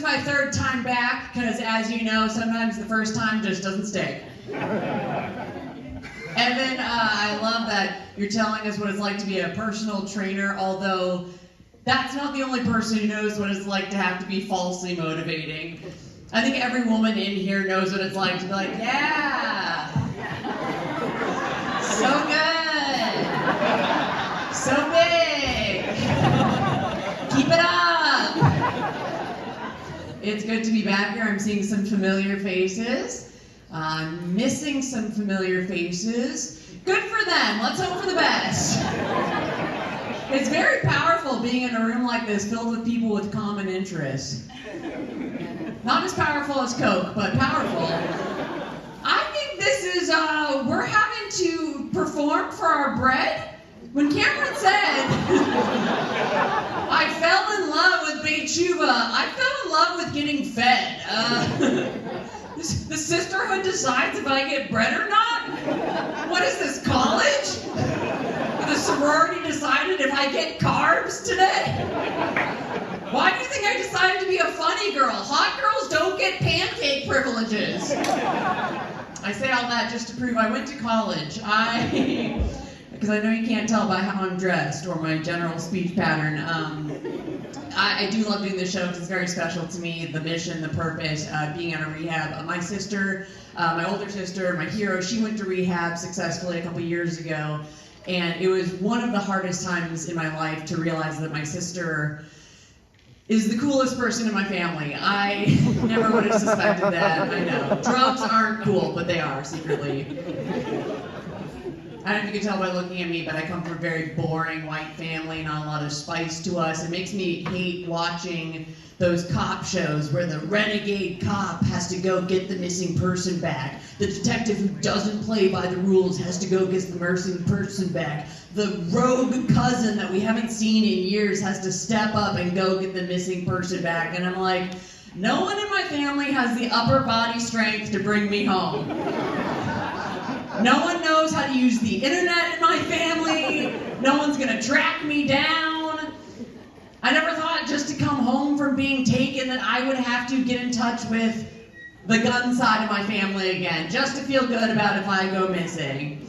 my third time back, because as you know, sometimes the first time just doesn't stick. Evan, I love that you're telling us what it's like to be a personal trainer, although that's not the only person who knows what it's like to have to be falsely motivating. I think every woman in here knows what it's like to be like, yeah, so good, so big, keep it up. It's good to be back here. I'm seeing some familiar faces. I'm missing some familiar faces. Good for them. Let's hope for the best. It's very powerful being in a room like this filled with people with common interests. Not as powerful as Coke, but powerful. I think this is, we're having to perform for our bread. When Cameron said, I fell in love with Beit Shuvah, I fell in love with getting fed. The sisterhood decides if I get bread or not? What is this, college? The sorority decided if I get carbs today? Why do you think I decided to be a funny girl? Hot girls don't get pancake privileges. I say all that just to prove I went to college. Because I know you can't tell by how I'm dressed or my general speech pattern. I do love doing this show because it's very special to me, the mission, the purpose, being out of rehab. My sister, my older sister, my hero, she went to rehab successfully a couple years ago. And it was one of the hardest times in my life to realize that my sister is the coolest person in my family. I never would have suspected that, I know. Drugs aren't cool, but they are secretly. I don't know if you can tell by looking at me, but I come from a very boring white family, not a lot of spice to us. It makes me hate watching those cop shows where the renegade cop has to go get the missing person back. The detective who doesn't play by the rules has to go get the missing person back. The rogue cousin that we haven't seen in years has to step up and go get the missing person back. And I'm like, no one in my family has the upper body strength to bring me home. No one knows how to use the internet in my family. No one's gonna track me down. I never thought just to come home from being taken that I would have to get in touch with the gun side of my family again, just to feel good about if I go missing.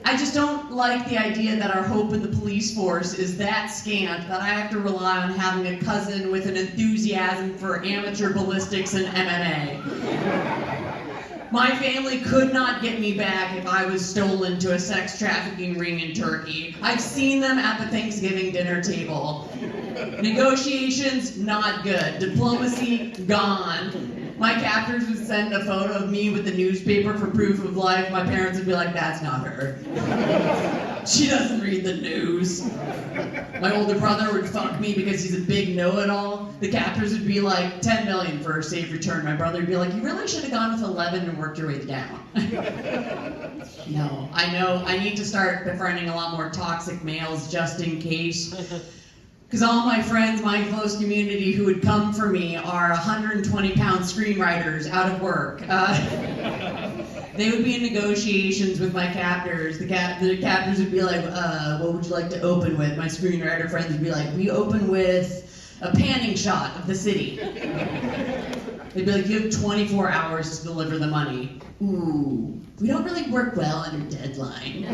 I just don't like the idea that our hope in the police force is that scant that I have to rely on having a cousin with an enthusiasm for amateur ballistics and MMA. My family could not get me back if I was stolen to a sex trafficking ring in Turkey. I've seen them at the Thanksgiving dinner table. Negotiations, not good. Diplomacy, gone. My captors would send a photo of me with the newspaper for proof of life. My parents would be like, that's not her. She doesn't read the news. My older brother would fuck me because he's a big know-it-all. The captors would be like, 10 million for a safe return. My brother would be like, you really should have gone with 11 and worked your way down. No, I know, I need to start befriending a lot more toxic males just in case. Because all my friends, my close community who would come for me are 120-pound screenwriters out of work. They would be in negotiations with my captors. The captors would be like, what would you like to open with? My screenwriter friends would be like, we open with a panning shot of the city. They'd be like, you have 24 hours to deliver the money. Ooh, we don't really work well under deadline.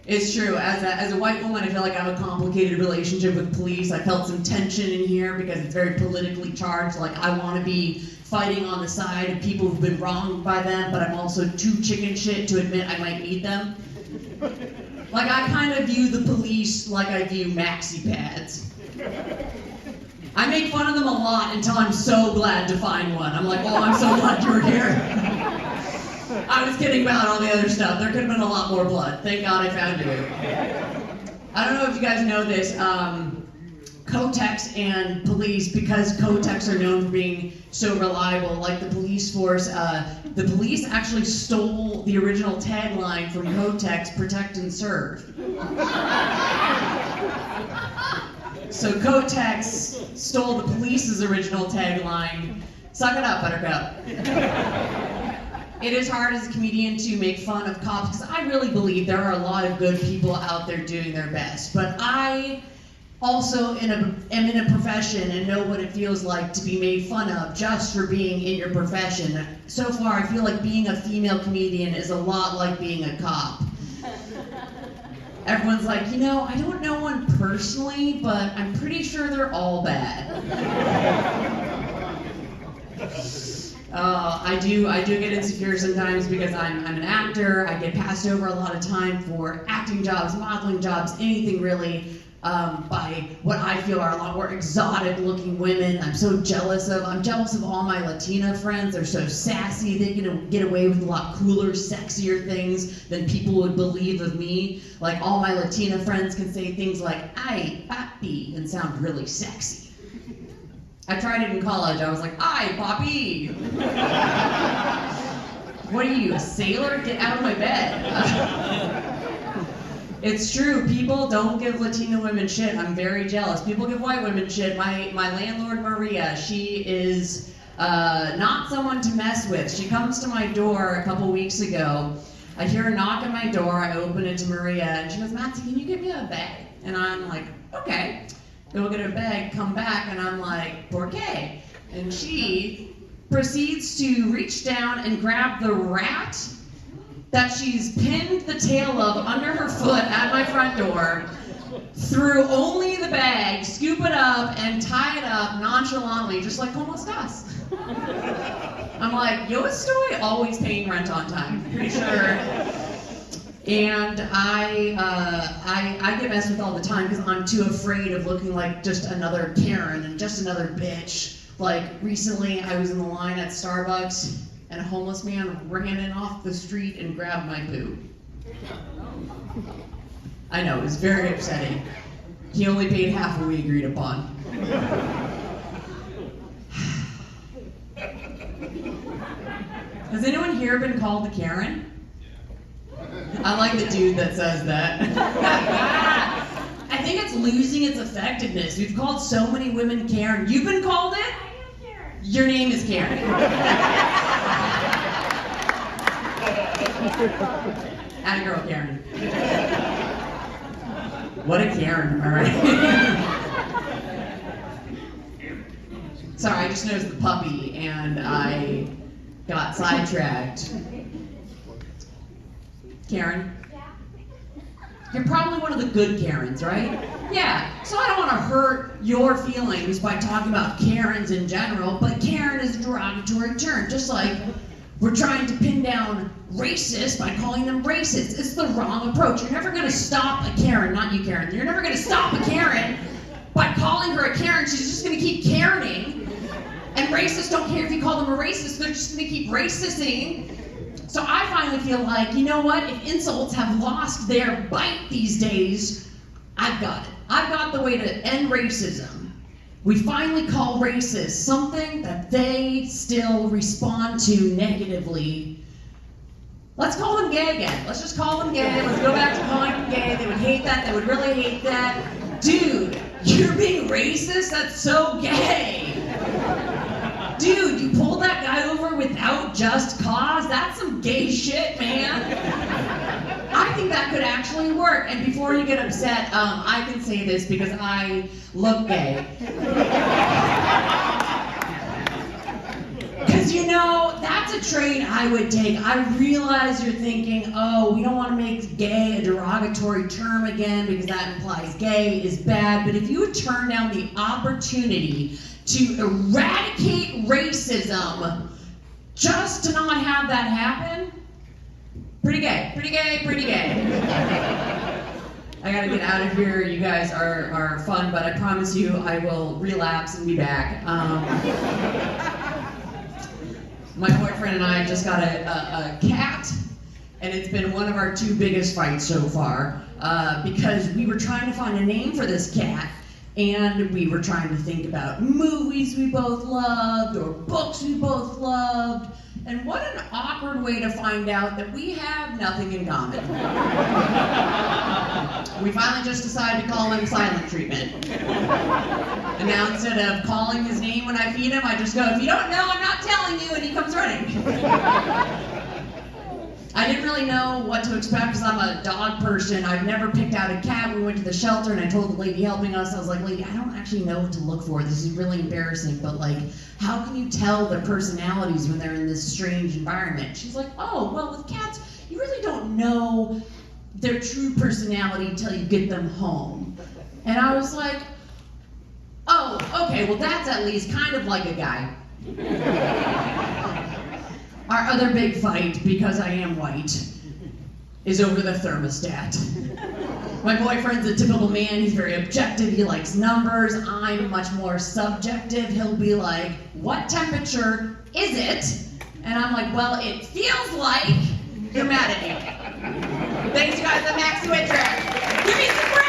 It's true. As a white woman, I feel like I have a complicated relationship with police. I felt some tension in here because it's very politically charged. Like, I want to be fighting on the side of people who've been wronged by them, but I'm also too chicken shit to admit I might need them. Like, I kind of view the police like I view maxi pads. I make fun of them a lot until I'm so glad to find one. I'm like, oh, I'm so glad you were here. I was kidding about all the other stuff. There could have been a lot more blood. Thank God I found you. I don't know if you guys know this. Kotex and police, because Kotex are known for being so reliable, like the police force, the police actually stole the original tagline from Kotex, protect and serve. So Kotex stole the police's original tagline, suck it up, Buttercup. It is hard as a comedian to make fun of cops, because I really believe there are a lot of good people out there doing their best. But I also am in a profession and know what it feels like to be made fun of just for being in your profession. So far, I feel like being a female comedian is a lot like being a cop. Everyone's like, I don't know one personally, but I'm pretty sure they're all bad. I do get insecure sometimes because I'm an actor. I get passed over a lot of time for acting jobs, modeling jobs, anything really, by what I feel are a lot more exotic looking women. I'm jealous of all my Latina friends. They're so sassy. They can get away with a lot cooler, sexier things than people would believe of me. Like all my Latina friends can say things like, ay, papi, and sound really sexy. I tried it in college. I was like, ay, papi. What are you, a sailor? Get out of my bed. It's true, people don't give Latina women shit. I'm very jealous. People give white women shit. My landlord, Maria, she is not someone to mess with. She comes to my door a couple weeks ago. I hear a knock at my door. I open it to Maria, and she goes, Matty, can you get me a bag? And I'm like, okay. Go get a bag, come back, and I'm like, ¿por qué? And she proceeds to reach down and grab the rat that she's pinned the tail of under her foot at my front door, through only the bag, scoop it up, and tie it up nonchalantly, just like como estás. I'm like, yo estoy always paying rent on time, pretty sure. And I get messed with all the time because I'm too afraid of looking like just another Karen and just another bitch. Like recently I was in the line at Starbucks and a homeless man ran in off the street and grabbed my boob. I know, it was very upsetting. He only paid half what we agreed upon. Has anyone here been called a Karen? I like the dude that says that. I think it's losing its effectiveness. We've called so many women Karen. You've been called it? I am Karen. Your name is Karen. Atta girl, Karen. What a Karen, all right? Sorry, I just noticed the puppy and I got sidetracked. Karen? Yeah. You're probably one of the good Karens, right? Yeah, so I don't want to hurt your feelings by talking about Karens in general, but Karen is a derogatory term, just like we're trying to pin down racists by calling them racist. It's the wrong approach. You're never going to stop a Karen, not you, Karen. You're never going to stop a Karen by calling her a Karen. She's just going to keep Karening. And racists don't care if you call them a racist. They're just going to keep racisting. So I finally feel like, you know what? If insults have lost their bite these days, I've got it. I've got the way to end racism. We finally call racist something that they still respond to negatively. Let's call them gay again. Let's just call them gay. Let's go back to calling them gay. They would hate that. They would really hate that. Dude, you're being racist? That's so gay. Dude, you pulled that guy over without just cause? That's some gay shit, man. I think that could actually work. And before you get upset, I can say this because I look gay. Because, that's a trait I would take. I realize you're thinking, oh, we don't want to make gay a derogatory term again because that implies gay is bad. But if you would turn down the opportunity to eradicate racism just to not have that happen, pretty gay, pretty gay, pretty gay. I gotta get out of here. You guys are fun, but I promise you I will relapse and be back. My boyfriend and I just got a cat, and it's been one of our two biggest fights so far, because we were trying to find a name for this cat, and we were trying to think about movies we both loved, or books we both loved, and what an awkward way to find out that we have nothing in common. We finally just decided to call him Silent Treatment. And now instead of calling his name when I feed him, I just go, if you don't know, I'm not telling you, and he comes running. I I didn't really know what to expect because I'm a dog person. I've never picked out a cat. We went to the shelter and I told the lady helping us, I was like, lady, I don't actually know what to look for. This is really embarrassing, but like, how can you tell their personalities when they're in this strange environment? She's like, oh, well, with cats, you really don't know their true personality until you get them home. And I was like, oh, okay, well that's at least kind of like a guy. Our other big fight, because I am white, is over the thermostat. My boyfriend's a typical man, he's very objective, he likes numbers. I'm much more subjective. He'll be like, what temperature is it? And I'm like, well, it feels like you're mad at me. Thanks, you guys, I'm Max Whittrack. Give me some